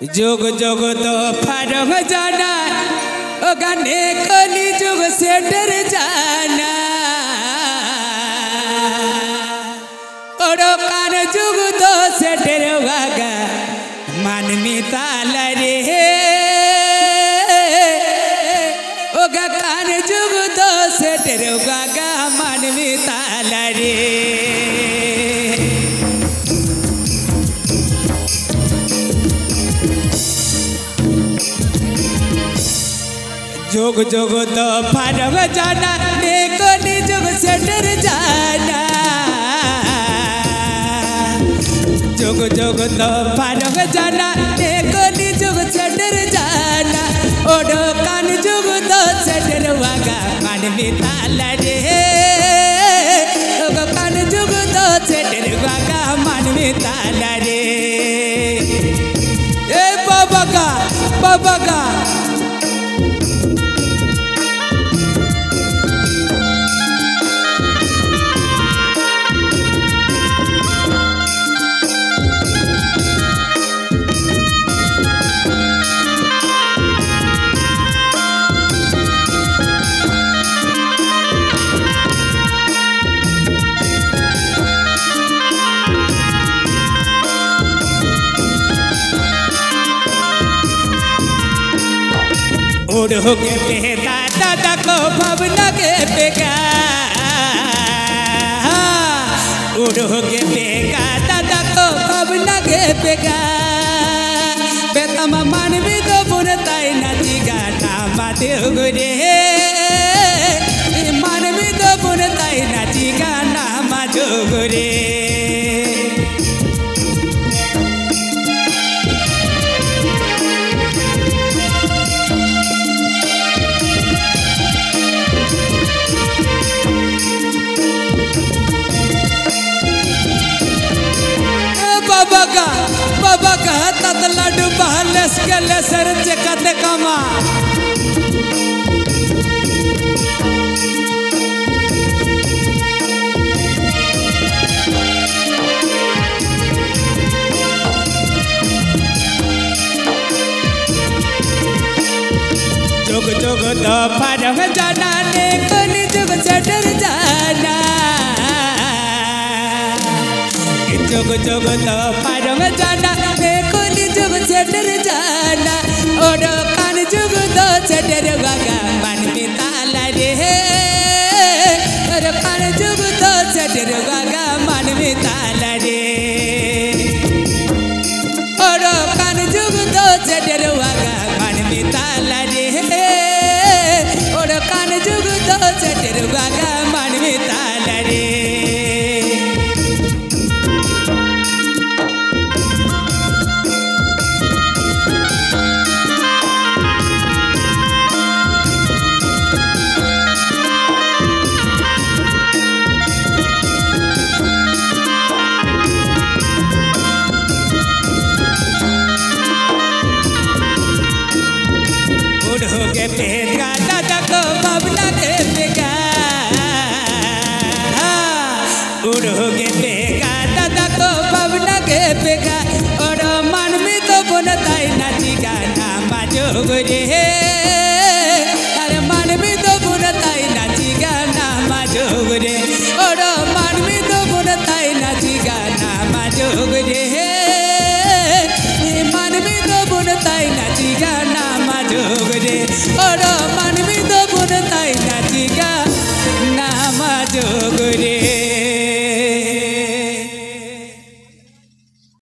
जोग जोग तो फारग जाना ओ गाने कली जोग से डर जाना और कान जोग तो से डर वागा मन में ताला रे ओ गा कान जोग तो से डर वागा मन में ताला रे जोग जोग तो फारग जाना नेकोली जोग से डर जाना जोग जोग तो फारग जाना नेकोली जोग से डर जाना ओडो कान जोग तो से डर वागा मन में ताला रे ओगो कान जोग तो से डर वागा मन में ताला रे ए बाबा का उड़ के बेटा दादा को भवना के बेगा उड़ के बेगा दादा को भवना के बेगा बेटा मन भी तो बुनता ही नदी गाना माते गुरे मन भी तो बुनता ही नदी गाना माजो गुरे बाबा का तत लड्डू बहलेस के लेसर चकत कमा जोग जोग तो फारग जाना ने कोली जोग से डर जाना जोग जोग तो फारग जाना कोली जोग से डर जाना और कान जोग तो से डर वागा मन में ताला रे और कान जोग तो से डर वागा मन में ताला रे और कान जोग तो से डर वागा मन में ताला रे और कान जोग तो से डर वागा मन में ताला रे बेगा दादा को भवना के बेगा उड़ोगे बेगा दादा को भवना के बेगा और मन में तो बनता ही नाची गाना माजो रे अरे मन में तो बनता ही नाची गाना माजो रे और मन में तो बनता ही नाची गाना माजो रे मन में तो बनता ही नाची गाना